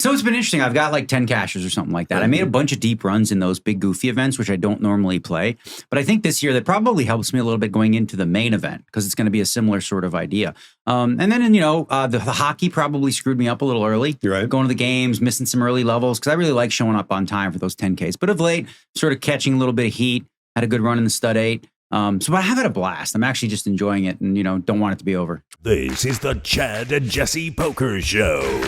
So it's been interesting. I've got like 10 cashers or something like that. I made a bunch of deep runs in those big goofy events, which I don't normally play. But I think this year that probably helps me a little bit going into the main event because it's going to be a similar sort of idea. And then, the hockey probably screwed me up a little early. You're right. Going to the games, missing some early levels because I really like showing up on time for those 10Ks. But of late, sort of catching a little bit of heat. Had a good run in the stud 8. So I have had a blast. I'm actually just enjoying it and, don't want it to be over. This is the Chad and Jesse Poker Show.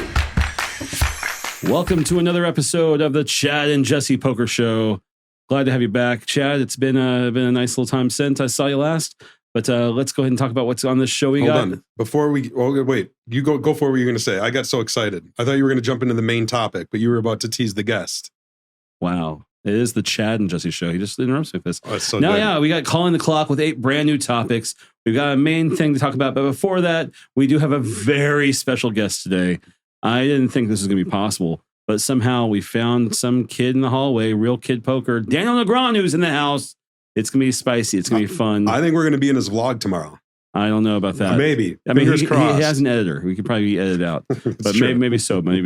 Welcome to another episode of the Chad and Jesse Poker Show. Glad to have you back, Chad. It's been a nice little time since I saw you last. But let's go ahead and talk about what's on this show. Hold on. Before we... Oh, wait. You go for what you're going to say. I got so excited. I thought you were going to jump into the main topic, but you were about to tease the guest. Wow. It is the Chad and Jesse Show. He just interrupts me with this. Oh, it's so now, good. yeah, we got Calling the Clock with 8 brand new topics. We've got a main thing to talk about. But before that, we do have a very special guest today. I didn't think this was going to be possible. But somehow we found some kid in the hallway, real kid poker. Daniel Negreanu's in the house. It's going to be spicy. It's going to be fun. I think we're going to be in his vlog tomorrow. I don't know about that. Maybe. I mean, Fingers crossed. He has an editor. We could probably edit it out. But maybe so, buddy.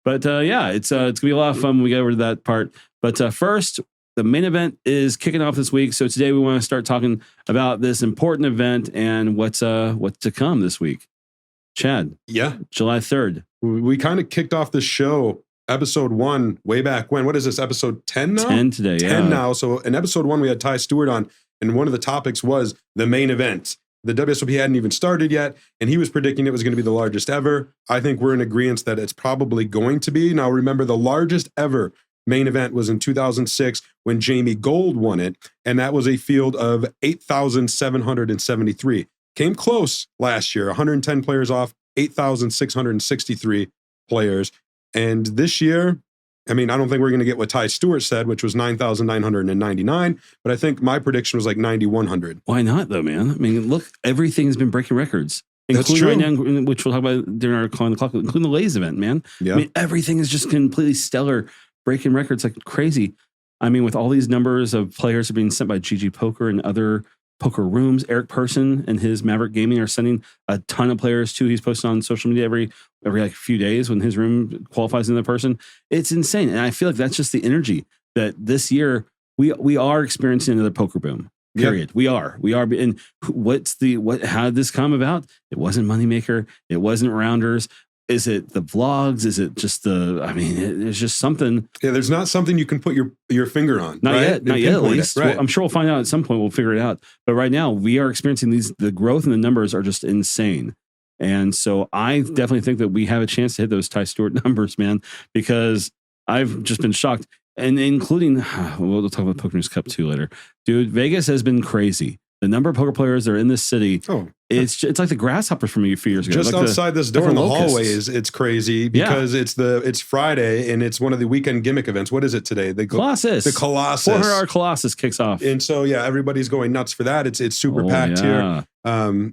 But it's going to be a lot of fun when we get over to that part. But first, the main event is kicking off this week. So today we want to start talking about this important event and what's to come this week. Chad. Yeah. July 3rd. We kind of kicked off the show, episode 1, way back when. What is this, episode 10 now? 10 today, 10 now. So in episode 1, we had Ty Stewart on, and one of the topics was the main event. The WSOP hadn't even started yet, and he was predicting it was going to be the largest ever. I think we're in agreement that it's probably going to be. Now, remember, the largest ever main event was in 2006 when Jamie Gold won it, and that was a field of 8,773. Came close last year, 110 players off, 8,663 players. And this year, I mean, I don't think we're going to get what Ty Stewart said, which was 9,999, but I think my prediction was like 9,100. Why not, though, man? I mean, look, everything has been breaking records. That's including true. right now, which we'll talk about during our Calling the Clock, including the ladies event, man. Yeah. I mean, everything is just completely stellar, breaking records like crazy. I mean, with all these numbers of players are being sent by GG Poker and other poker rooms. Eric Person and his Maverick Gaming are sending a ton of players too. He's posting on social media every like few days when his room qualifies another person. It's insane. And I feel like that's just the energy that this year we are experiencing another poker boom. Period. Yep. We are. And how did this come about? It wasn't Moneymaker. It wasn't Rounders. Is it the vlogs? Is it just it's just something. Yeah, there's not something you can put your finger on. Not right? Not yet, at least. Right. Well, I'm sure we'll find out at some point. We'll figure it out. But right now, we are experiencing the growth in the numbers are just insane. And so I definitely think that we have a chance to hit those Ty Stewart numbers, man, because I've just been shocked. And including, we'll talk about PokerNews Cup 2 later. Dude, Vegas has been crazy. The number of poker players that are in this city, it's like the grasshoppers from a few years ago. Just like outside this door in the hallways, it's crazy because it's Friday and it's one of the weekend gimmick events. What is it today? The Colossus. The Colossus. 400 Colossus kicks off. And so, everybody's going nuts for that. It's super packed here. I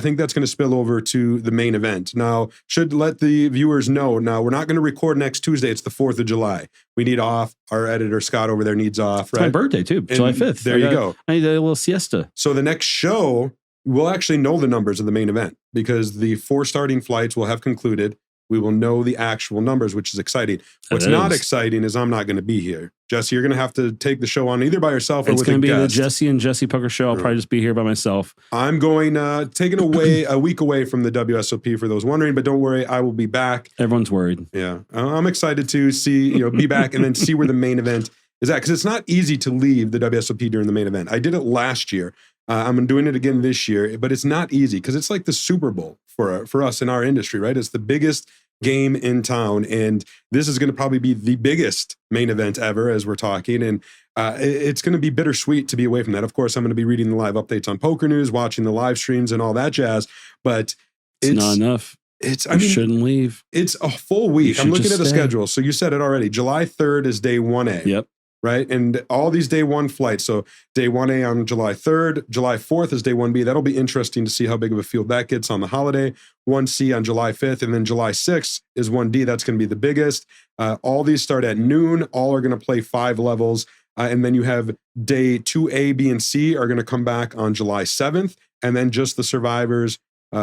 think that's going to spill over to the main event. Now, should let the viewers know, now we're not going to record next Tuesday. It's the 4th of July. We need off. Our editor, Scott, over there needs off. Right? It's my birthday, too. July 5th. There you go. I need a little siesta. So the next show, we'll actually know the numbers of the main event because the 4 starting flights will have concluded. We will know the actual numbers, which is exciting. What's not exciting is I'm not going to be here. Jesse, you're going to have to take the show on either by yourself or with a guest. It's going to be the Jesse and Jesse Poker Show. I'll probably just be here by myself. I'm going, taking away a week away from the WSOP for those wondering, but don't worry, I will be back. Everyone's worried. Yeah. I'm excited to see, be back and then see where the main event is at. Because it's not easy to leave the WSOP during the main event. I did it last year. I'm doing it again this year, but it's not easy because it's like the Super Bowl for us in our industry, right? It's the biggest game in town, and this is going to probably be the biggest main event ever as we're talking, and it's going to be bittersweet to be away from that. Of course, I'm going to be reading the live updates on Poker News, watching the live streams and all that jazz, but it's not enough. You shouldn't leave. It's a full week. I'm looking at the schedule. So you said it already. July 3rd is day 1A. Yep. Right? And all these day 1 flights. So day 1A on July 3rd, July 4th is day 1B. That'll be interesting to see how big of a field that gets on the holiday. 1C on July 5th, and then July 6th is 1D. That's going to be the biggest. All these start at noon. All are going to play 5 levels. And then you have day 2A, B, and C are going to come back on July 7th. And then just the survivors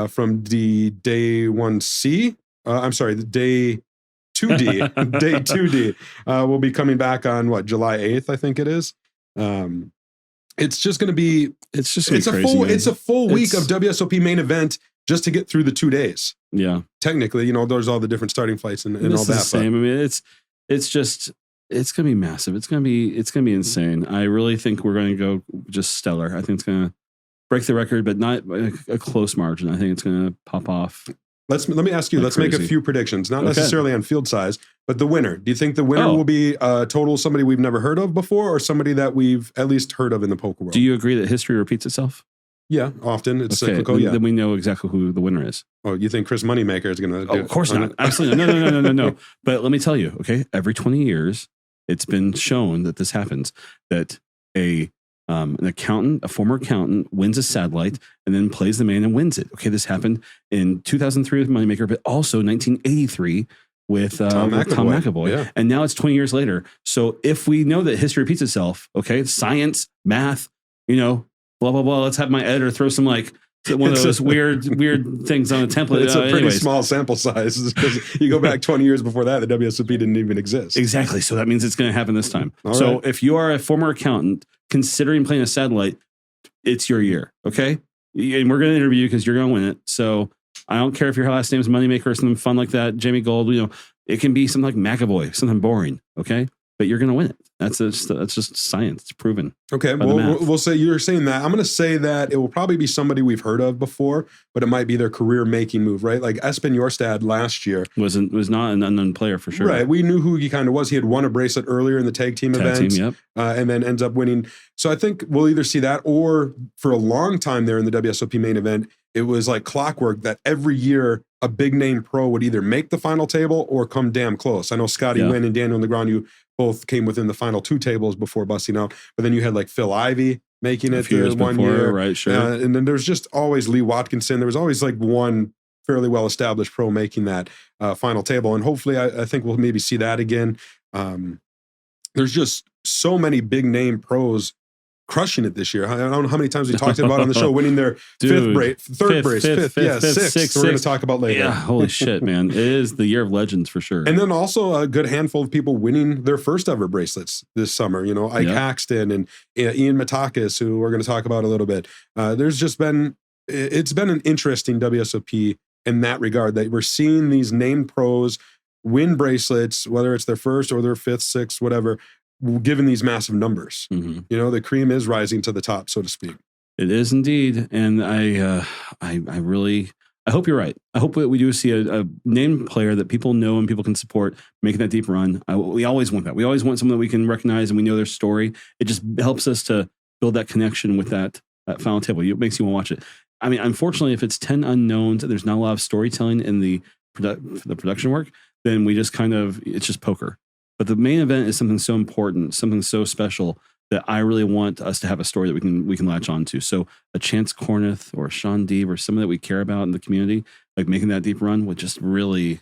from the day 1C. The day 2D, day 2D, will be coming back on July 8th, I think it is. It's just going to be, it's a full week of WSOP main event just to get through the 2 days. Yeah. Technically, there's all the different starting flights and all that. The same. I mean, it's going to be massive. It's going to be insane. I really think we're going to go just stellar. I think it's going to break the record, but not a close margin. I think it's going to pop off. Let me ask you, let's make a few predictions, not necessarily on field size, but the winner. Do you think the winner will be total somebody we've never heard of before or somebody that we've at least heard of in the poker world? Do you agree that history repeats itself? Yeah, often. It's cyclical, Then we know exactly who the winner is. Oh, you think Chris Moneymaker is going to do it? Of course not. Absolutely. No. But let me tell you, okay, every 20 years, it's been shown that this happens, that an accountant, a former accountant, wins a satellite and then plays the man and wins it. Okay, this happened in 2003 with Moneymaker, but also 1983 with Tom McAvoy. Yeah. And now it's 20 years later. So if we know that history repeats itself, okay, science, math, blah, blah, blah, let's have my editor throw some one of those weird things on a template. It's a pretty small sample size because you go back 20 years before that, the WSOP didn't even exist. Exactly. So that means it's going to happen this time. All so right. if you are a former accountant considering playing a satellite, it's your year. Okay. And we're going to interview you because you're going to win it. So I don't care if your last name is Moneymaker or something fun like that, Jamie Gold, it can be something like McAvoy, something boring. Okay. But you're going to win it. That's just science. It's proven. Okay. Well, we'll say you're saying that. I'm going to say that it will probably be somebody we've heard of before, but it might be their career making move, right? Like Espen Jorstad last year was not an unknown player for sure. Right. We knew who he kind of was. He had won a bracelet earlier in the tag team event, and then ends up winning. So I think we'll either see that or for a long time there in the WSOP main event, it was like clockwork that every year a big name pro would either make the final table or come damn close. I know Scotty Nguyen and Daniel Negreanu both came within the final 2 tables before busting out, but then you had like Phil Ivey making it one year. Right, sure. And then there's just always Lee Watkinson. There was always like one fairly well-established pro making that final table. And hopefully I think we'll maybe see that again. There's just so many big name pros crushing it this year. I don't know how many times we talked about on the show, winning their fifth, sixth. We're going to talk about later. Yeah, holy shit, man. It is the year of legends for sure. And then also a good handful of people winning their first ever bracelets this summer. Ike Haxton and Ian Matakis, who we're going to talk about a little bit. It's been an interesting WSOP in that regard, that we're seeing these named pros win bracelets, whether it's their first or their fifth, sixth, whatever, given these massive numbers. Mm-hmm. The cream is rising to the top, so to speak. It is indeed. And I hope you're right. I hope that we do see a named player that people know and people can support making that deep run. We always want that. We always want someone that we can recognize and we know their story. It just helps us to build that connection with that final table. It makes you want to watch it. I mean, unfortunately, if it's 10 unknowns, there's not a lot of storytelling in the production work, then we just it's just poker. But the main event is something so important, something so special that I really want us to have a story that we can latch on to. So a Chance Corneth or a Sean Deeb or someone that we care about in the community, like making that deep run would just really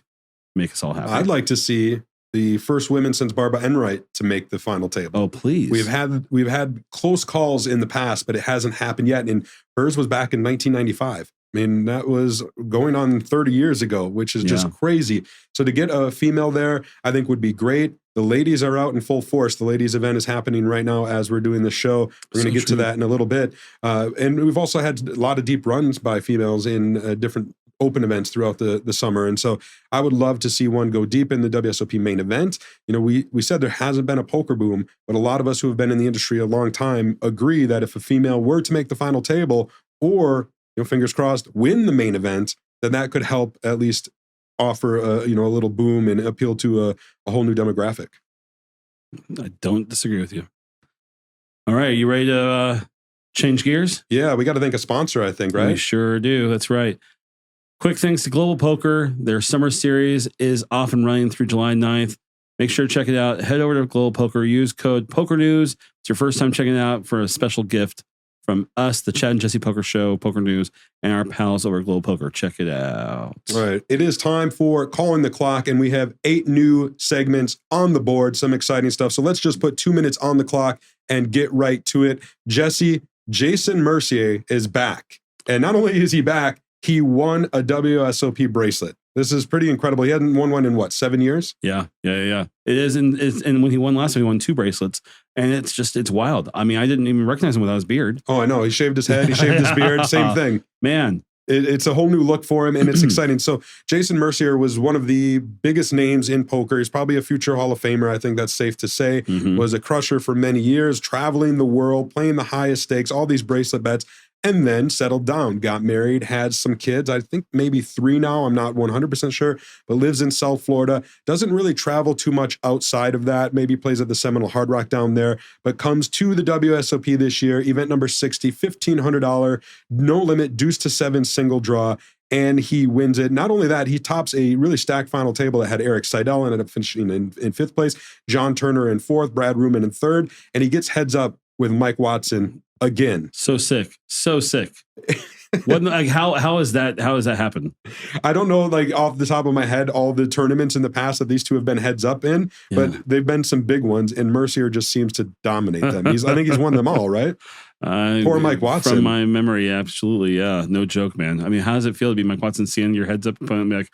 make us all happy. I'd like to see the first women since Barbara Enright to make the final table. Oh, please. We've had close calls in the past, but it hasn't happened yet. And hers was back in 1995. I mean, that was going on 30 years ago, which is just crazy. So to get a female there, I think would be great. The ladies are out in full force. The ladies event is happening right now as we're doing this show. We're going to get to that in a little bit. And we've also had a lot of deep runs by females in different open events throughout the summer. And so I would love to see one go deep in the WSOP main event. We said there hasn't been a poker boom, but a lot of us who have been in the industry a long time agree that if a female were to make the final table or, fingers crossed, win the main event, then that could help at least offer a little boom and appeal to a whole new demographic. I don't disagree with you. All right, you ready to change gears? Yeah, we got to thank a sponsor, I think, right? We sure do. That's right. Quick thanks to Global Poker. Their summer series is off and running through July 9th. Make sure to check it out. Head over to Global Poker. Use code PokerNews. It's your first time checking it out for a special gift from us, the Chad and Jesse Poker Show, Poker News, and our pals over at Global Poker. Check it out. All right. It is time for Calling the Clock, and we have 8 new segments on the board, some exciting stuff. So let's just put 2 minutes on the clock and get right to it. Jesse, Jason Mercier is back. And not only is he back, he won a WSOP bracelet. This is pretty incredible. He hadn't won one in what, 7 years? Yeah. It is, and when he won last time, he won 2 bracelets, and it's wild. I mean, I didn't even recognize him without his beard. Oh, I know. He shaved his head. He shaved his beard. Same thing. Man. It's a whole new look for him, and it's exciting. So Jason Mercier was one of the biggest names in poker. He's probably a future Hall of Famer. I think that's safe to say. Was a crusher for many years, traveling the world, playing the highest stakes, all these bracelet bets, and then settled down, got married, had some kids. I think maybe 3 now. I'm not 100% sure, but lives in South Florida. Doesn't really travel too much outside of that. Maybe plays at the Seminole Hard Rock down there, but comes to the WSOP this year, event number 60, $1,500, no limit, deuce to 7 single draw. And he wins it. Not only that, he tops a really stacked final table that had Eric Seidel ended up finishing in 5th place, John Turner in 4th, Brad Ruman in 3rd, and he gets heads up with Mike Watson again. So sick. What, like, how is that happen? I don't know, like off the top of my head, all the tournaments in the past that these two have been heads up in, but they've been some big ones, and Mercier just seems to dominate them. I think he's won them all, right? Poor Mike Watson. From my memory, absolutely, yeah, no joke, man. I mean, how does it feel to be Mike Watson, seeing your heads up opponent, be like,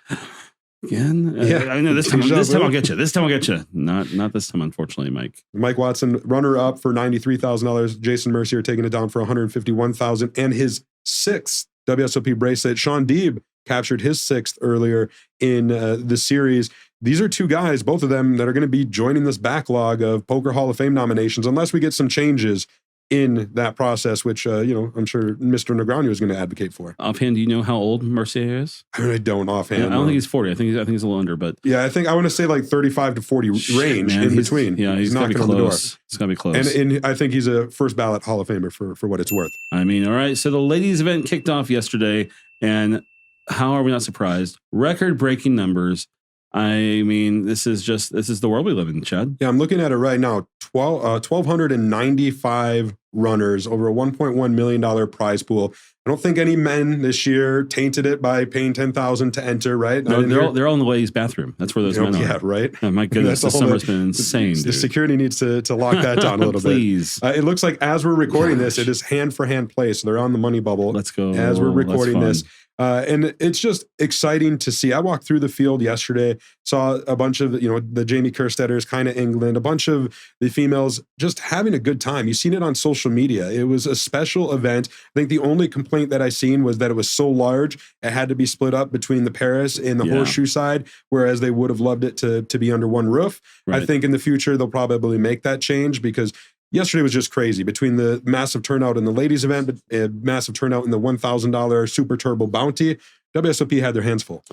again? Yeah, I know this time I'll get you. This time I'll get you. Not this time, unfortunately, Mike. Mike Watson, runner up for $93,000. Jason Mercier taking it down for $151,000, and his 6th WSOP bracelet. Sean Deeb captured his 6th earlier in the series. These are 2 guys, both of them, that are going to be joining this backlog of Poker Hall of Fame nominations, unless we get some changes in that process, which, I'm sure Mr. Negreanu is going to advocate for. Offhand, do you know how old Mercier is? I really don't offhand. Yeah, I don't think he's 40. I think he's a little under, but yeah, I want to say like 35 to 40 range, man, in between. Yeah, he's knocking on the door. He's got to be close. And I think he's a first ballot Hall of Famer for what it's worth. I mean, all right. So the ladies event kicked off yesterday, and how are we not surprised? Record-breaking numbers. I mean, this is the world we live in, Chad. Yeah, I'm looking at it right now. 1,295 runners, over a $1.1 million prize pool. I don't think any men this year tainted it by paying $10,000 to enter, right? No, they're all in the ladies' bathroom. That's where those men are. Yeah, right. Oh, my goodness, this summer's been insane. The security needs to lock that down a little Please. bit. It looks like as we're recording this, it is hand-for-hand play, so they're on the money bubble. Let's go. As we're recording this. And it's just exciting to see. I walked through the field yesterday, saw a bunch of, the Jamie Kerstetters, kind of England, a bunch of the females just having a good time. You've seen it on social media. It was a special event. I think the only complaint that I seen was that it was so large, it had to be split up between the Paris and the horseshoe side, whereas they would have loved it to be under one roof. Right. I think in the future, they'll probably make that change, because yesterday was just crazy between the massive turnout in the ladies event, but massive turnout in the $1,000 Super Turbo Bounty. WSOP had their hands full.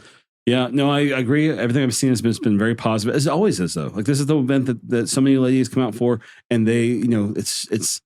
Yeah, no, I agree. Everything I've seen has been very positive, as it always is, though. Like, this is the event that so many ladies come out for, and they, it's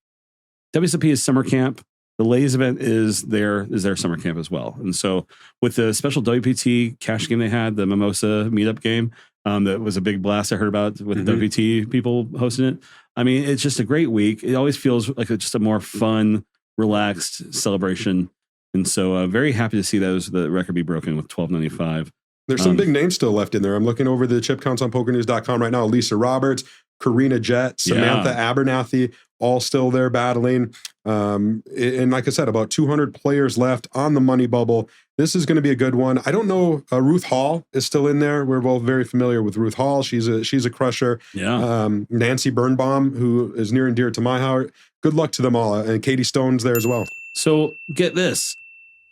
WSOP is summer camp. The ladies event is their summer camp as well. And so with the special WPT cash game they had, the Mimosa meetup game, that was a big blast I heard about with the WPT people hosting it. I mean, it's just a great week. It always feels like it's just a more fun, relaxed celebration. And so very happy to see the record be broken with 1295. There's some big names still left in there. I'm looking over the chip counts on PokerNews.com right now. Lisa Roberts, Karina Jett, Samantha Abernathy, all still there battling. And like I said, about 200 players left on the money bubble. This is going to be a good one. I don't know. Ruth Hall is still in there. We're both very familiar with Ruth Hall. She's a crusher. Yeah. Nancy Birnbaum, who is near and dear to my heart. Good luck to them all. And Katie Stone's there as well. So get this.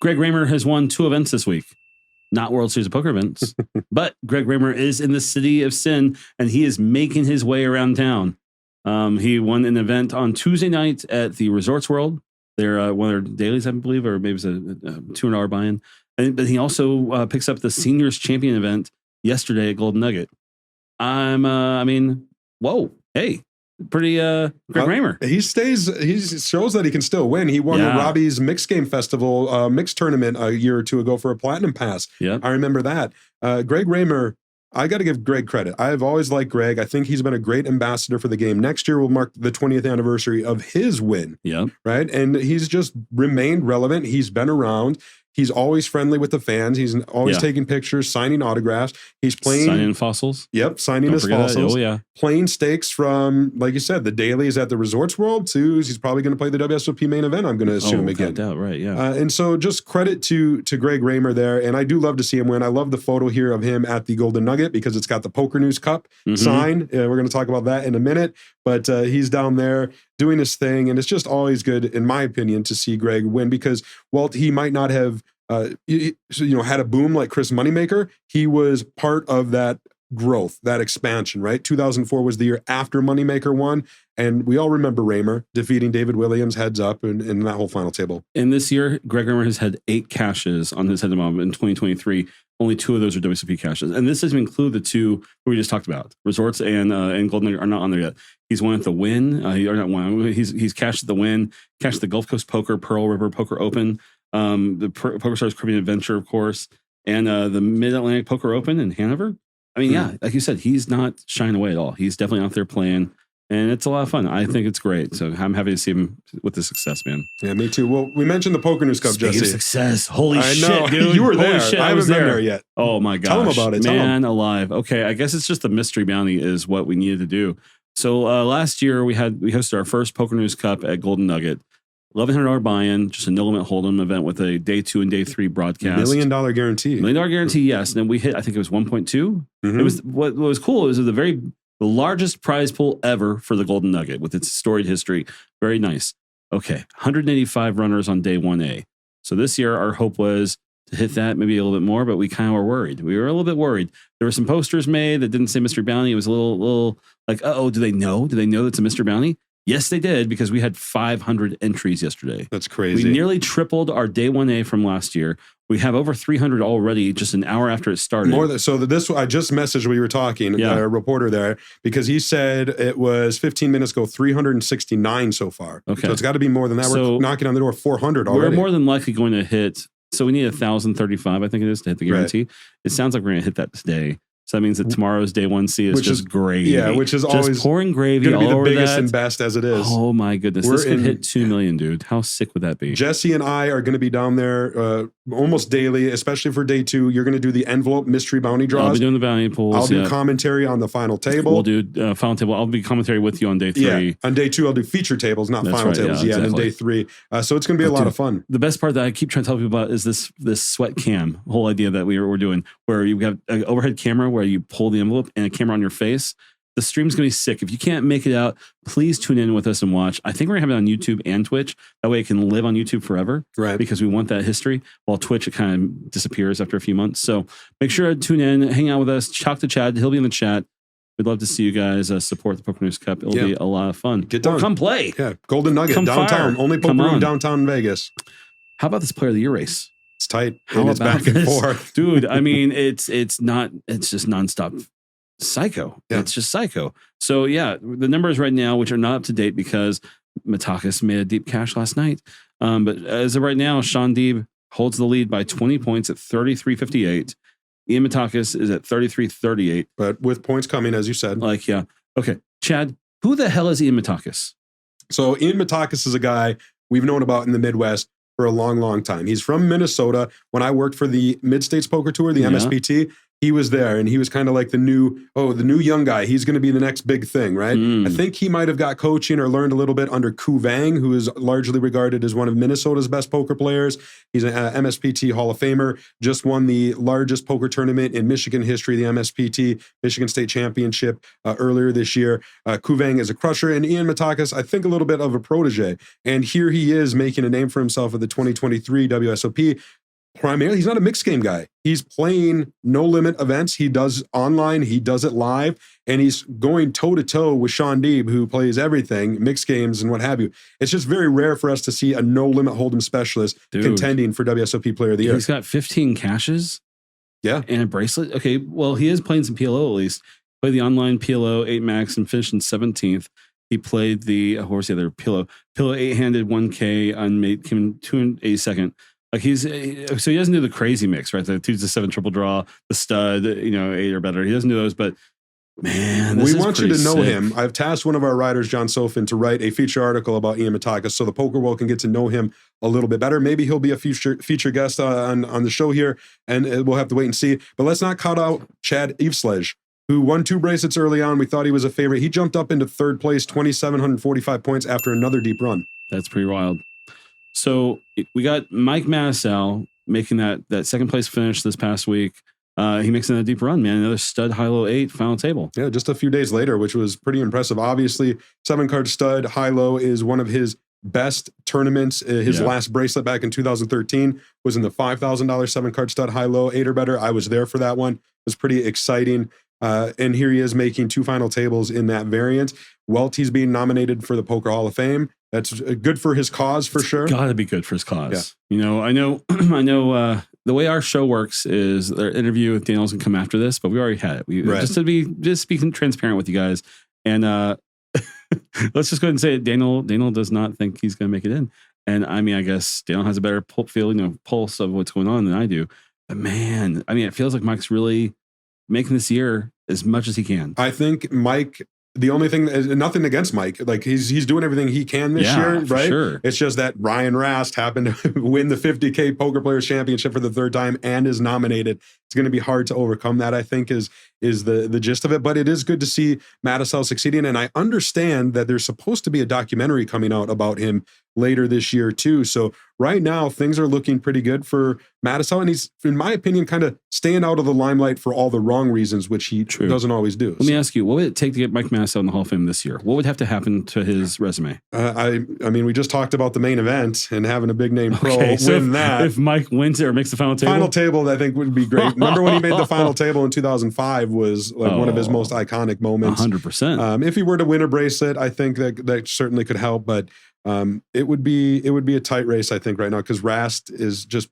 Greg Raymer has won 2 events this week. Not World Series of Poker events, but Greg Raymer is in the city of sin, and he is making his way around town. He won an event on Tuesday night at the Resorts World. They're one of their dailies, I believe, or maybe it's a $200 buy-in. But he also picks up the Seniors Champion event yesterday at Golden Nugget. I mean, whoa, hey. Pretty Greg Raymer. He shows that he can still win. He won Robbie's Mixed Game Festival mixed tournament a year or two ago for a platinum pass. Yeah, I remember that. Greg Raymer, I got to give Greg credit. I've always liked Greg. I think he's been a great ambassador for the game. Next year will mark the 20th anniversary of his win. Yeah. Right. And he's just remained relevant. He's been around. He's always friendly with the fans. He's always taking pictures, signing autographs. He's playing signing fossils. Yep, signing his fossils. Oh yeah, playing stakes from, like you said, the dailies at the Resorts World to he's probably going to play the WSOP main event. I'm going to assume again. Doubt, right? Yeah. And so just credit to Greg Raymer there, and I do love to see him win. I love the photo here of him at the Golden Nugget because it's got the PokerNews Cup sign. We're going to talk about that in a minute, but he's down there doing his thing, and it's just always good, in my opinion, to see Greg win because while he might not have had a boom like Chris Moneymaker, he was part of that growth, that expansion, right? 2004 was the year after Moneymaker won, and we all remember Raymer defeating David Williams heads up in that whole final table. And this year, Greg Raymer has had 8 cashes on his head of in 2023. Only 2 of those are WSOP cashes, and this doesn't include the 2 we just talked about. Resorts and Golden Nugget are not on there yet. He's won at the Win. He's cashed at the Win, cashed the Gulf Coast Poker, Pearl River Poker Open, the PokerStars Caribbean Adventure, of course, and the Mid Atlantic Poker Open in Hanover. I mean, yeah, like you said, he's not shying away at all. He's definitely out there playing, and it's a lot of fun. I think it's great. So I'm happy to see him with the success, man. Yeah, me too. Well, we mentioned the PokerNews Cup, Speaking Jesse. of success. Holy I know. shit, dude. You were Holy there. Shit, I haven't been there yet. Oh my gosh. Tell him about it. Man alive. Okay, I guess it's just the mystery bounty is what we needed to do. So last year we hosted our first PokerNews Cup at Golden Nugget. $1,100 buy-in, just a no limit hold'em event with a day 2 and day 3 broadcast. $1 million guarantee. $1 million guarantee, yes. And then we hit, I think it was 1.2. It was what was cool. It was the largest prize pool ever for the Golden Nugget with its storied history. Very nice. Okay, 185 runners on day 1A. So this year our hope was to hit that, maybe a little bit more, but we kind of were worried. We were a little bit worried. There were some posters made that didn't say Mystery Bounty. It was a little like, do they know? Do they know that's a Mystery Bounty? Yes, they did, because we had 500 entries yesterday. That's crazy. We nearly tripled our day 1A from last year. We have over 300 already just an hour after it started. I just messaged when you were talking, a reporter there, because he said it was 15 minutes ago, 369 so far. Okay. So it's got to be more than that. So we're knocking on the door 400 already. We're more than likely going to hit, so we need 1,035, I think it is, to hit the guarantee. Right. It sounds like we're going to hit that today. So that means that tomorrow's day 1C is just gravy. Yeah, which is just always pouring gravy all over the biggest that. and best as it is. Oh my goodness. This could hit 2 million, dude. How sick would that be? Jesse and I are going to be down there almost daily, especially for day 2. You're going to do the envelope mystery bounty draws. I'll be doing the bounty pools. I'll do commentary on the final table. We'll do final table. I'll be commentary with you on day 3. Yeah. On day 2, I'll do feature tables, not final tables yet. And day 3. So it's going to be a lot of fun. The best part that I keep trying to tell people about is this sweat cam whole idea that we're doing, where you have an overhead camera where you pull the envelope and a camera on your face. The stream's going to be sick. If you can't make it out, please tune in with us and watch. I think we're going to have it on YouTube and Twitch. That way it can live on YouTube forever. Right. Because we want that history. While Twitch, it kind of disappears after a few months. So make sure to tune in, hang out with us, talk to Chad. He'll be in the chat. We'd love to see you guys support the PokerNews Cup. It'll be a lot of fun. Get down. Come play. Yeah. Golden Nugget, downtown. Only poker room downtown Vegas. How about this Player of the Year race? It's tight. And it's back and forth. Dude, I mean, it's just nonstop psycho. Yeah. It's just psycho. So yeah, the numbers right now, which are not up to date because Matakis made a deep cash last night. But as of right now, Sean Deeb holds the lead by 20 points at 33.58. Ian Matakis is at 33.38. But with points coming, as you said. Okay. Chad, who the hell is Ian Matakis? So Ian Matakis is a guy we've known about in the Midwest for a long, long time. He's from Minnesota. When I worked for the Mid-States Poker Tour, the MSPT, he was there, and he was kind of like the new young guy. He's going to be the next big thing, right? I think he might have got coaching or learned a little bit under Ku Vang, who is largely regarded as one of Minnesota's best poker players. He's an MSPT Hall of Famer, just won the largest poker tournament in Michigan history, the MSPT, Michigan State Championship, earlier this year. Ku Vang is a crusher, and Ian Matakis, I think a little bit of a protege. And here he is making a name for himself at the 2023 WSOP. Primarily, he's not a mixed game guy. He's playing no limit events. He does online, he does it live, and he's going toe to toe with Sean Deeb, who plays everything, mixed games and what have you. It's just very rare for us to see a no limit hold'em specialist contending for WSOP Player of the Year. He's got 15 cashes, and a bracelet. Okay, well, he is playing some PLO at least. Played the online PLO 8 max and finished in 17th. He played the what was the other PLO 8-handed 1K and came in 282nd. Like so he doesn't do the crazy mix, right? The 2 to 7 triple draw, the stud, 8 or better. He doesn't do those, but Man, we want you to know him. I've tasked one of our writers, John Sofin, to write a feature article about Ian Matakas so the poker world can get to know him a little bit better. Maybe he'll be a feature guest on the show here, and we'll have to wait and see. But let's not cut out Chad Eveslej, who won 2 bracelets early on. We thought he was a favorite. He jumped up into 3rd place, 2,745 points after another deep run. That's pretty wild. So we got Mike Matusow making that 2nd place finish this past week. He makes another deep run, man. Another stud high-low 8 final table. Yeah, just a few days later, which was pretty impressive. Obviously, 7-card stud high-low is one of his best tournaments. His last bracelet back in 2013 was in the $5,000 7-card stud high-low 8 or better. I was there for that one. It was pretty exciting. And here he is making 2 final tables in that variant. Welty's being nominated for the Poker Hall of Fame. That's good for his cause for sure. Got to be good for his cause. Yeah. You know, I know. The way our show works is their interview with Daniel's gonna come after this, but we already had it. Just to be transparent with you guys, and let's just go ahead and say it. Daniel does not think he's gonna make it in, and I mean, I guess Daniel has a better pulse of what's going on than I do. But man, I mean, it feels like Mike's really making this year as much as he can. I think Mike. The only thing is nothing against Mike. Like he's doing everything he can this year, right? Sure. It's just that Ryan Rast happened to win the 50K Poker Players Championship for the 3rd time and is nominated. It's going to be hard to overcome that, I think, is the gist of it. But it is good to see Matusow succeeding. And I understand that there's supposed to be a documentary coming out about him later this year too. So right now things are looking pretty good for Matusow, and he's, in my opinion, kind of staying out of the limelight for all the wrong reasons, which he doesn't always do. Let me ask you, what would it take to get Mike Matusow in the Hall of Fame this year? What would have to happen to his resume? I mean, we just talked about the main event and having a big name pro win that. If Mike wins it or makes the final table, I think would be great. Remember when he made the final table in 2005 was like one of his most iconic moments. 100%. If he were to win a bracelet, I think that certainly could help, but it would be a tight race, I think, right now, because Rast is just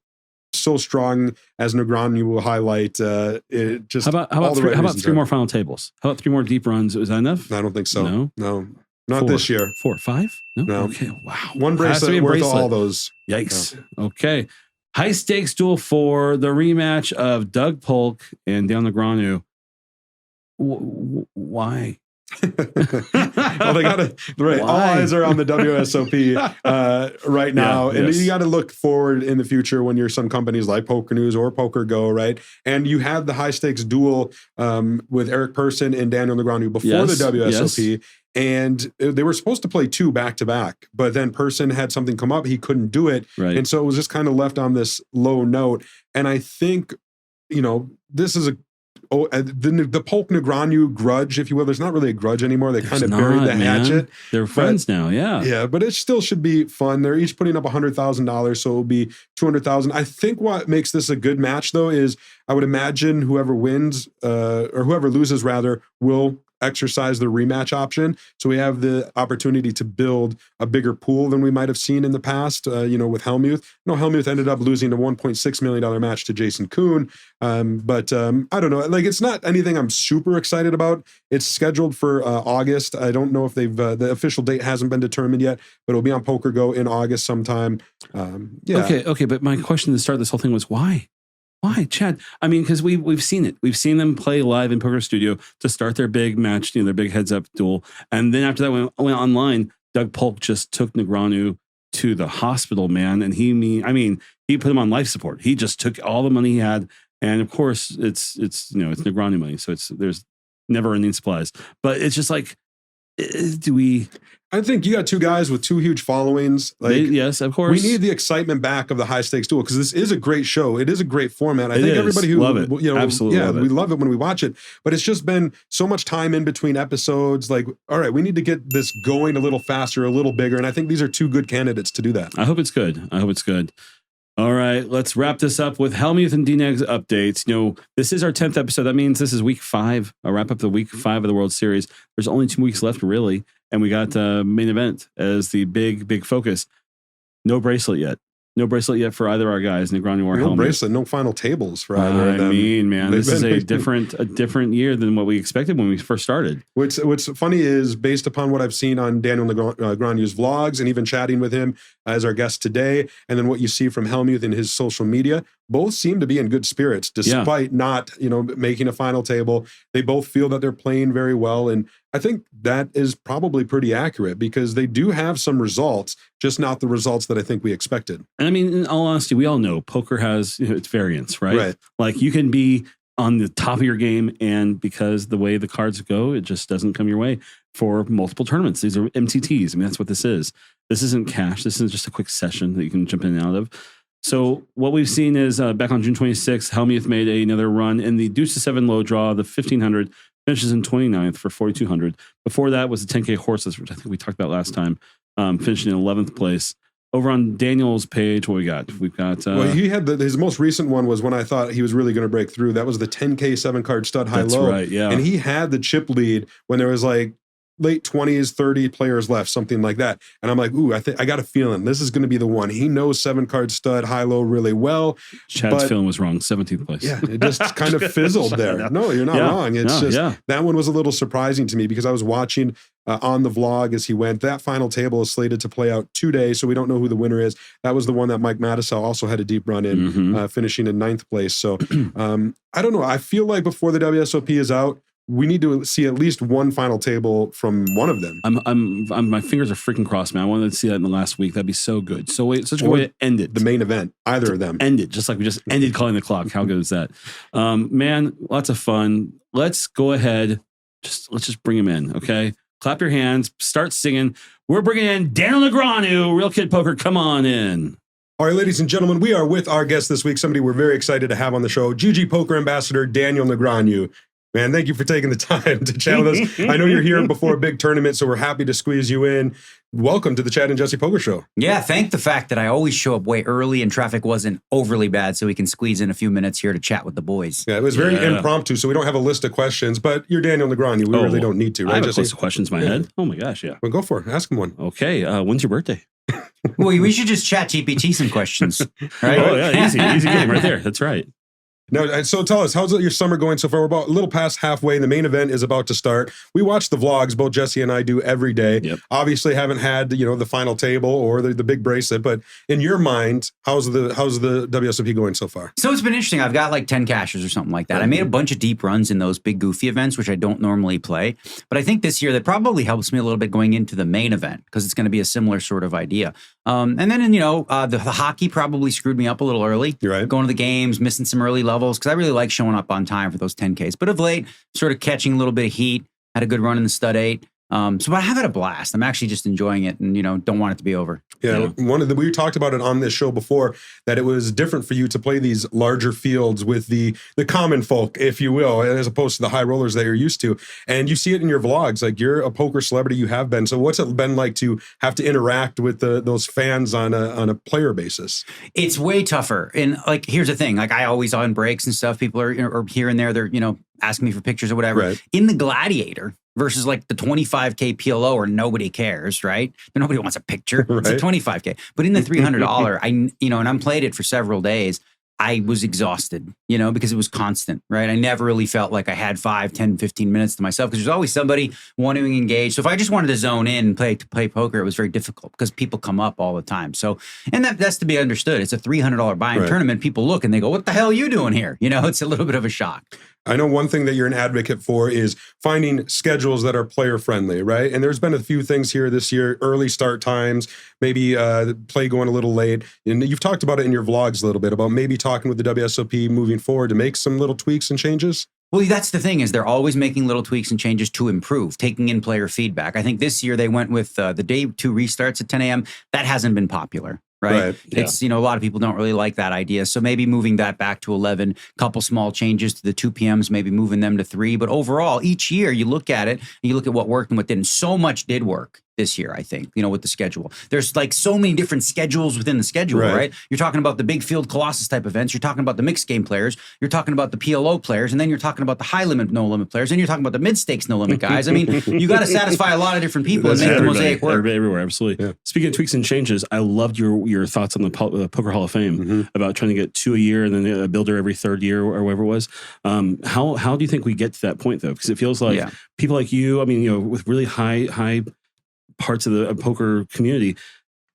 so strong, as Negreanu will highlight. It just how about 3 more final tables? How about 3 more deep runs? Is that enough? I don't think so. No, not 4. this year. 4, 5? No. Okay. Wow. One bracelet worth all those. Yikes. Yeah. Okay. High stakes duel for the rematch of Doug Polk and Daniel Negreanu. Why? Well, they got to right. All eyes are on the WSOP right now, and you got to look forward in the future when you're some companies like PokerNews or PokerGo, right? And you had the high stakes duel with Eric Persson and Daniel Negreanu before the WSOP. And they were supposed to play 2 back to back, but then Persson had something come up. He couldn't do it. Right. And so it was just kind of left on this low note. And I think, this is the Polk Negreanu grudge, if you will. There's not really a grudge anymore. They kind of buried the hatchet. They're friends now. Yeah. Yeah. But it still should be fun. They're each putting up $100,000. So it'll be $200,000. I think what makes this a good match though, is I would imagine whoever wins or whoever loses rather will exercise the rematch option. So we have the opportunity to build a bigger pool than we might have seen in the past, with Hellmuth. Hellmuth ended up losing a $1.6 million match to Jason Kuhn. But I don't know. Like, it's not anything I'm super excited about. It's scheduled for August. I don't know if the official date hasn't been determined yet, but it'll be on PokerGo in August sometime. Okay. But my question to start this whole thing was why? Why, Chad? I mean, because we've seen it. We've seen them play live in Poker Studio to start their big match, their big heads-up duel. And then after that went online, Doug Polk just took Negreanu to the hospital, man. And he put him on life support. He just took all the money he had. And of course, it's Negreanu money. So there's never-ending supplies. But it's just like, I think you got 2 guys with 2 huge followings. Yes, of course. We need the excitement back of the high stakes duel, because this is a great show. It is a great format. I think everybody who love it. Absolutely love it. We love it when we watch it. But it's just been so much time in between episodes. Like, all right, we need to get this going a little faster, a little bigger. And I think these are 2 good candidates to do that. I hope it's good. All right, let's wrap this up with Hellmuth and D-Neg's updates. This is our 10th episode. That means this is week 5, a wrap up the week 5 of the World Series. There's only 2 weeks left, really. And we got main event as the big focus. No bracelet yet. No bracelet yet for either our guys, Negreanu or Hellmuth. No bracelet, no final tables for either of them. I mean, man, this is a different year than what we expected when we first started. What's funny is, based upon what I've seen on Daniel Negreanu's vlogs and even chatting with him as our guest today, and then what you see from Hellmuth in his social media, both seem to be in good spirits despite not, making a final table. They both feel that they're playing very well. And I think that is probably pretty accurate because they do have some results, just not the results that I think we expected. And I mean, in all honesty, we all know poker has its variance, right? Right. Like you can be on the top of your game, and because the way the cards go, it just doesn't come your way for multiple tournaments. These are MTTs. I mean, that's what this is. This isn't cash. This is just a quick session that you can jump in and out of. So what we've seen is back on June 26th, Hellmuth made another run in the deuce to 7 low draw, the 1500, finishes in 29th for 4,200. Before that was the 10K horses, which I think we talked about last time, finishing in 11th place. Over on Daniel's page, what we got? We've got... well, he had his most recent one was when I thought he was really going to break through. That was the 10K 7-card stud high-low. That's right, yeah. And he had the chip lead when there was like late 20s, 30 players left, something like that. And I'm like, ooh, I got a feeling this is going to be the one. He knows 7-card stud high-low really well. Chad's feeling was wrong, 17th place. Yeah, it just kind of fizzled there. No, you're not wrong. It's that one was a little surprising to me because I was watching on the vlog as he went. That final table is slated to play out today, so we don't know who the winner is. That was the one that Mike Matusow also had a deep run in, finishing in 9th place. So I don't know. I feel like before the WSOP is out, we need to see at least one final table from one of them. My fingers are freaking crossed, man. I wanted to see that in the last week. That'd be so good. So such a good way to end it. The main event, either of them. End it, just like we just ended calling the clock. How good is that? Man, lots of fun. Let's go ahead. Let's just bring him in, okay? Clap your hands. Start singing. We're bringing in Daniel Negreanu, Real Kid Poker. Come on in. All right, ladies and gentlemen, we are with our guest this week, somebody we're very excited to have on the show, GG Poker Ambassador Daniel Negreanu. Man, thank you for taking the time to chat with us. I know you're here before a big tournament, so we're happy to squeeze you in. Welcome to the Chad and Jesse Poker Show. Yeah, thank the fact that I always show up way early and traffic wasn't overly bad, so we can squeeze in a few minutes here to chat with the boys. Yeah, it was very impromptu, so we don't have a list of questions, but you're Daniel Negreanu. We really don't need to, right, I have Jesse? a list of questions in my head. Oh my gosh, yeah. Well, go for it. Ask him one. Okay, when's your birthday? Well, we should just chat GPT some questions, right? Oh yeah, easy game right there. That's right. Now, so tell us, how's your summer going so far? We're about a little past halfway. The main event is about to start. We watch the vlogs, both Jesse and I do every day. Yep. Obviously haven't had, the final table or the big bracelet, but in your mind, how's the WSOP going so far? So it's been interesting. I've got like 10 cashes or something like that. I made a bunch of deep runs in those big goofy events, which I don't normally play. But I think this year that probably helps me a little bit going into the main event because it's going to be a similar sort of idea. And then, the hockey probably screwed me up a little early. You're right. Going to the games, missing some early levels because I really like showing up on time for those 10Ks. But of late, sort of catching a little bit of heat, had a good run in the stud 8. So I have had a blast. I'm actually just enjoying it and, don't want it to be over. Yeah. We talked about it on this show before that it was different for you to play these larger fields with the common folk, if you will, as opposed to the high rollers that you're used to. And you see it in your vlogs, like you're a poker celebrity, you have been. So what's it been like to have to interact with those fans on a player basis? It's way tougher. And here's the thing, I always on breaks and stuff, people are here and there, they're, asking me for pictures or whatever. Right. In the Gladiator versus the 25K PLO where nobody cares, right? Nobody wants a picture. Right. It's a 25K. But in the $300, and I played it for several days, I was exhausted, because it was constant, right? I never really felt like I had 5, 10, 15 minutes to myself because there's always somebody wanting to engage. So if I just wanted to zone in and play poker, it was very difficult because people come up all the time. So, and that's to be understood. It's a $300 buy-in tournament. People look and they go, what the hell are you doing here? It's a little bit of a shock. I know one thing that you're an advocate for is finding schedules that are player friendly, right? And there's been a few things here this year, early start times, maybe play going a little late. And you've talked about it in your vlogs a little bit about maybe talking with the WSOP moving forward to make some little tweaks and changes. Well, that's the thing is they're always making little tweaks and changes to improve, taking in player feedback. I think this year they went with the day 2 restarts at 10 a.m. That hasn't been popular. Right. It's, a lot of people don't really like that idea. So maybe moving that back to 11, couple small changes to the 2 p.m.s, maybe moving them to 3. But overall, each year you look at it and you look at what worked and what didn't. So much did work this year, I think, with the schedule. There's so many different schedules within the schedule, right? You're talking about the big field Colossus type events. You're talking about the mixed game players. You're talking about the PLO players. And then you're talking about the high limit, no limit players. And you're talking about the mid stakes, no limit guys. I mean, you got to satisfy a lot of different people and make the mosaic work. Everywhere, absolutely. Yeah. Speaking of tweaks and changes, I loved your thoughts on the Poker Hall of Fame about trying to get 2 a year and then a builder every 3rd year or whatever it was. How do you think we get to that point though? Because it feels like people like you, with really high parts of the poker community,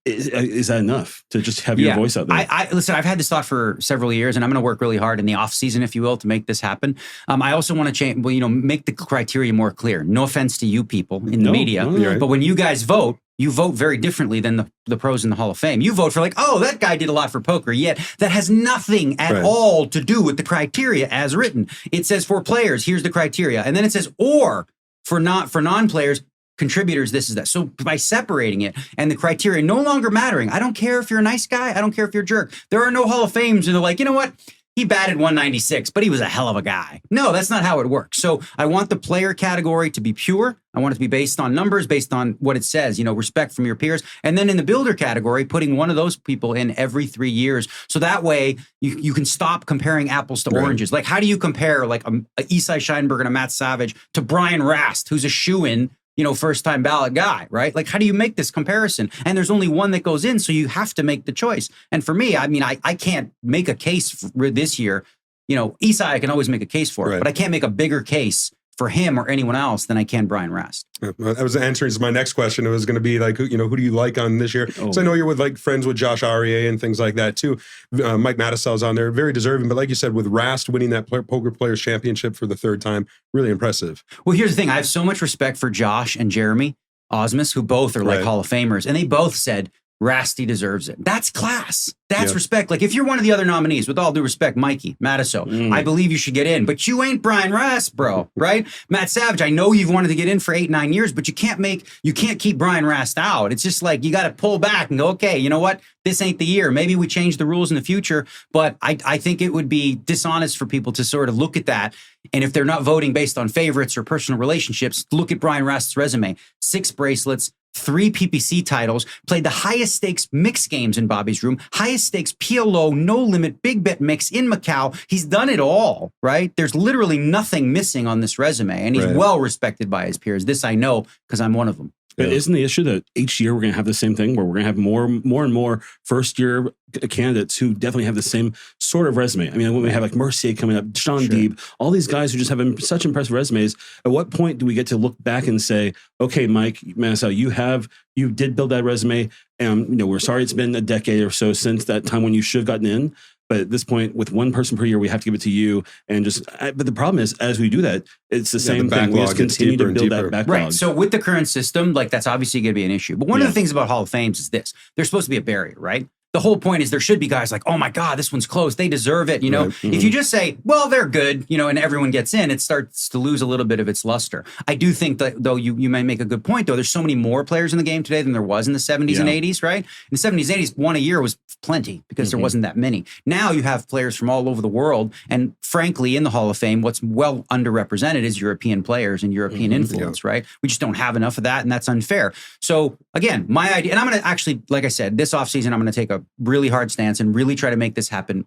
Is that enough to just have your voice out there? Listen, I've had this thought for several years, and I'm going to work really hard in the off season, if you will, to make this happen. I also want to change, make the criteria more clear. No offense to you people in the media, but when you guys vote, you vote very differently than the pros in the Hall of Fame. You vote for like, oh, that guy did a lot for poker, yet that has nothing at all to do with the criteria as written. It says for players, here's the criteria. And then it says, or for non-players, contributors, this is that. So by separating it and the criteria no longer mattering, I don't care if you're a nice guy, I don't care if you're a jerk. There are no Hall of Fames and they're like, you know what? He batted 196, but he was a hell of a guy. No, that's not how it works. So I want the player category to be pure. I want it to be based on numbers, based on what it says, respect from your peers. And then in the builder category, putting one of those people in every 3 years. So that way you can stop comparing apples to oranges. Like, how do you compare like a Isai Scheinberg and a Matt Savage to Brian Rast, who's a shoo-in, first time ballot guy, right? Like, how do you make this comparison? And there's only one that goes in, so you have to make the choice. And for me, I can't make a case for this year. Isai, I can always make a case for it, but I can't make a bigger case for him or anyone else than I can Brian Rast. I was answering my next question. It was going to be like, who do you like on this year? So I know you're with friends with Josh Aryeh and things like that too. Mike Matusow's on there, very deserving. But like you said, with Rast winning that Poker Players Championship for the 3rd time, really impressive. Well, here's the thing. I have so much respect for Josh and Jeremy Osmus, who both are like Hall of Famers. And they both said, Rasty deserves it. That's class. That's respect. Like, if you're one of the other nominees, with all due respect, Mikey Matusow, I believe you should get in, but you ain't Brian Rast, bro, right? Matt Savage, I know you've wanted to get in for 8-9 years, but you can't keep Brian Rast out. It's just like, you got to pull back and go, okay, you know what? This ain't the year. Maybe we change the rules in the future, but I think it would be dishonest for people to sort of look at that. And if they're not voting based on favorites or personal relationships, look at Brian Rast's resume. 6 bracelets, 3 PPC titles, played the highest stakes mix games in Bobby's Room, highest stakes PLO, no limit, big bet mix in Macau. He's done it all, right? There's literally nothing missing on this resume, and he's well respected by his peers. This I know because I'm one of them. But isn't the issue that each year we're going to have the same thing where we're going to have more and more first-year candidates who definitely have the same sort of resume? I mean, when we have like Mercier coming up, Sean Deeb, all these guys who just have such impressive resumes, at what point do we get to look back and say, okay, Mike Matusow, you did build that resume, and we're sorry it's been a decade or so since that time when you should have gotten in. But at this point, with one person per year, we have to give it to you. And but the problem is, as we do that, it's the same thing. We just continue to build that backlog. Right. So with the current system, like, that's obviously going to be an issue. But one of the things about Hall of Fames is this: there's supposed to be a barrier, right? The whole point is there should be guys like, oh my God, this one's close. They deserve it. If you just say, well, they're good, and everyone gets in, it starts to lose a little bit of its luster. I do think that, though, you may make a good point, though. There's so many more players in the game today than there was in the 70s and 80s, right? In the 70s and 80s, one a year was plenty because there wasn't that many. Now you have players from all over the world. And frankly, in the Hall of Fame, what's well underrepresented is European players and European influence, right? We just don't have enough of that, and that's unfair. So again, my idea, and I'm going to actually, like I said, this offseason, I'm going to take a really hard stance and really try to make this happen,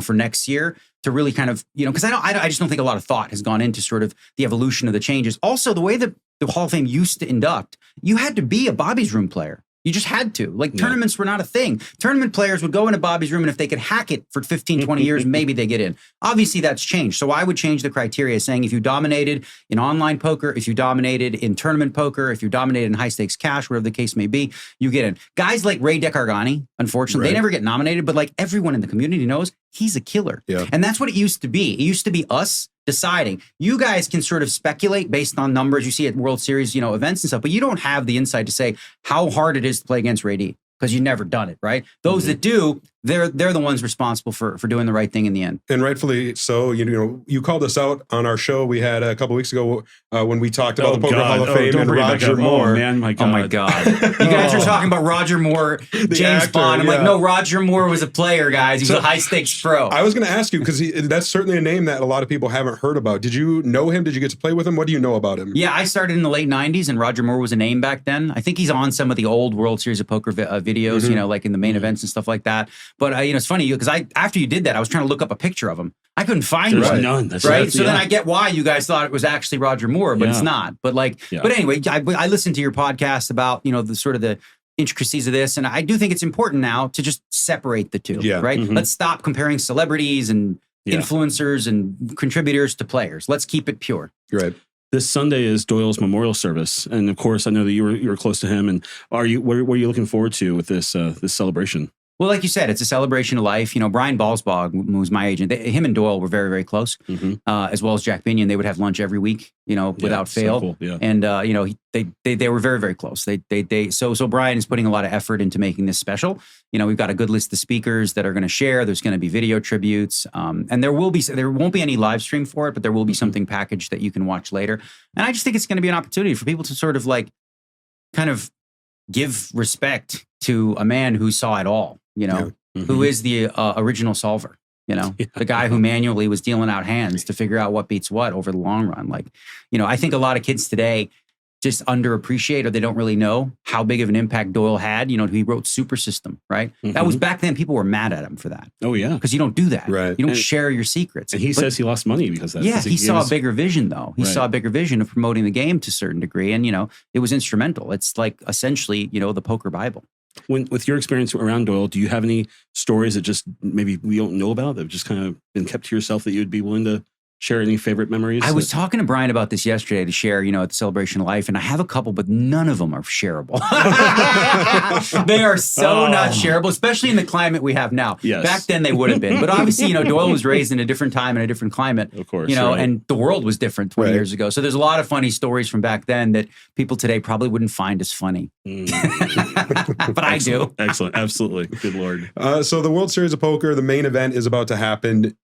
for next year, to really kind of, because I just don't think a lot of thought has gone into sort of the evolution of the changes. Also, the way that the Hall of Fame used to induct, you had to be a Bobby's Room player. You just had to. Tournaments were not a thing. Tournament players would go into Bobby's Room, and if they could hack it for 15, 20 years, maybe they get in. Obviously, that's changed. So I would change the criteria, saying if you dominated in online poker, if you dominated in tournament poker, if you dominated in high-stakes cash, whatever the case may be, you get in. Guys like Ray DeCargani, unfortunately, they never get nominated, but like everyone in the community knows, he's a killer. Yeah. And that's what it used to be. It used to be us deciding. You guys can sort of speculate based on numbers you see at World Series, events and stuff, but you don't have the insight to say how hard it is to play against Ray D, because you've never done it, right? Those that do, they're the ones responsible for doing the right thing in the end. And rightfully so. You called us out on our show we had a couple weeks ago when we talked about the Poker Hall of Fame and Roger Moore. Oh my God. You guys are talking about Roger Moore, James actor, Bond. I'm like, no, Roger Moore was a player, guys. He was a high-stakes pro. I was going to ask you, because that's certainly a name that a lot of people haven't heard about. Did you know him? Did you get to play with him? What do you know about him? Yeah, I started in the late 90s, and Roger Moore was a name back then. I think he's on some of the old World Series of Poker videos, like in the main events and stuff like that. But, it's funny, because after you did that, I was trying to look up a picture of him. I couldn't find one. None. Right? So then I get why you guys thought it was actually Roger Moore, but it's not. But but anyway, I listened to your podcast about, the sort of the intricacies of this, and I do think it's important now to just separate the two, right? Let's stop comparing celebrities and influencers and contributors to players. Let's keep it pure. Right. This Sunday is Doyle's memorial service, and of course, I know that you were close to him. And what are you looking forward to with this celebration? Well, like you said, it's a celebration of life. You know, Brian Ballsbog, who was my agent, him and Doyle were very, very close, as well as Jack Binion. They would have lunch every week, you know, without fail. So cool. And you know, they were very, very close. So Brian is putting a lot of effort into making this special. You know, we've got a good list of speakers that are going to share. There's going to be video tributes, and there won't be any live stream for it, but there will be something packaged that you can watch later. And I just think it's going to be an opportunity for people to sort of like, kind of give respect to a man who saw it all. You know, who is the original solver, you know, the guy who manually was dealing out hands to figure out what beats what over the long run. Like, you know, I think a lot of kids today just underappreciate, or they don't really know how big of an impact Doyle had. You know, he wrote Super System, right? That was back then. People were mad at him for that. Oh, yeah. Because you don't do that. Right. You don't share your secrets. And he says he lost money because of that. Yeah, he saw a bigger vision, though. He Right. saw a bigger vision of promoting the game to a certain degree. And, you know, it was instrumental. It's like essentially, you know, the poker Bible. With your experience around Doyle, do you have any stories that just maybe we don't know about that have just kind of been kept to yourself that you'd be willing to share? Any favorite memories? I was talking to Brian about this yesterday to share, you know, at the Celebration of Life, and I have a couple, but none of them are shareable. They are so not shareable, especially in the climate we have now. Yes. Back then they would have been. But obviously, you know, Doyle was raised in a different time and a different climate. Of course. You know, right. and the world was different 20 years ago. So there's a lot of funny stories from back then that people today probably wouldn't find as funny. But I do. Excellent. Absolutely. Good Lord. So the World Series of Poker, the main event is about to happen.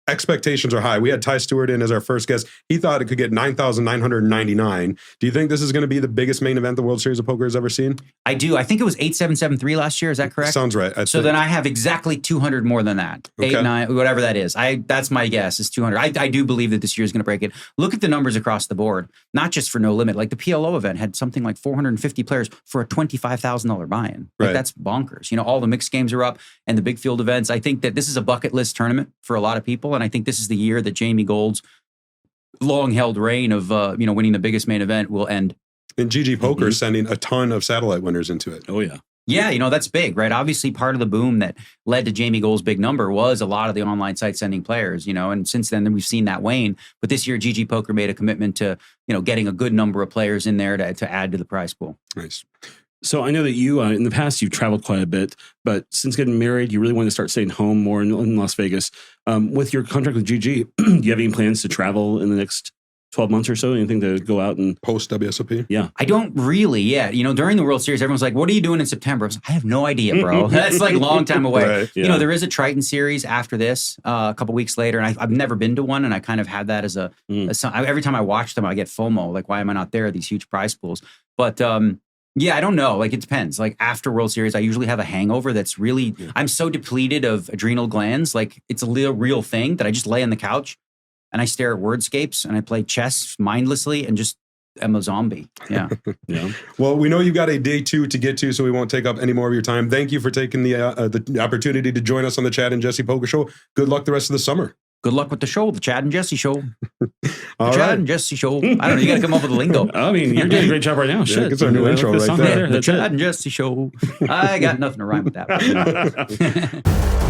Expectations are high. We had Ty Stewart in as our first guest. He thought it could get 9,999. Do you think this is going to be the biggest main event the World Series of Poker has ever seen? I do. I think it was 8773 last year. Is that correct? Sounds right. So then I have exactly 200 more than that. Okay. 8, 9, whatever that is. That's my guess is 200. I do believe that this year is going to break it. Look at the numbers across the board, not just for No Limit. Like the PLO event had something like 450 players for a $25,000 buy-in. Like Right. that's bonkers. You know, all the mixed games are up and the big field events. I think that this is a bucket list tournament for a lot of people. And I think this is the year that Jamie Gold's long-held reign of you know, winning the biggest main event will end. And GG Poker is sending a ton of satellite winners into it. Oh, yeah. Yeah, you know, that's big, right? Obviously, part of the boom that led to Jamie Gold's big number was a lot of the online site sending players, you know, and since then we've seen that wane. But this year, GG Poker made a commitment to, you know, getting a good number of players in there to add to the prize pool. Nice. So I know that you, in the past, you've traveled quite a bit, but since getting married, you really want to start staying home more in Las Vegas. With your contract with GG, do you have any plans to travel in the next 12 months or so? Anything to go out and Post WSOP? Yeah. I don't really yet. You know, during the World Series, everyone's like, what are you doing in September? I was like, I have no idea, bro. That's like a long time away. Right, yeah. You know, there is a Triton series after this a couple weeks later, and I've never been to one, and I kind of had that as every time I watch them, I get FOMO. Like, why am I not there? These huge prize pools. But yeah, I don't know. Like, it depends. Like, after World Series, I usually have a hangover that's really, I'm so depleted of adrenal glands. Like, it's a real thing that I just lay on the couch and I stare at wordscapes and I play chess mindlessly and just am a zombie. Yeah. Yeah. Well, we know you've got a day 2 to get to, so we won't take up any more of your time. Thank you for taking the opportunity to join us on the Chad and Jesse Poker Show. Good luck the rest of the summer. Good luck with the show, the Chad and Jesse Show. All Chad right. and Jesse Show. I don't know. You got to come up with a lingo. I mean, you're doing a great job right now. Shit. it's our new intro Put the right song there. out The That's Chad it. and Jesse Show. I got nothing to rhyme with that.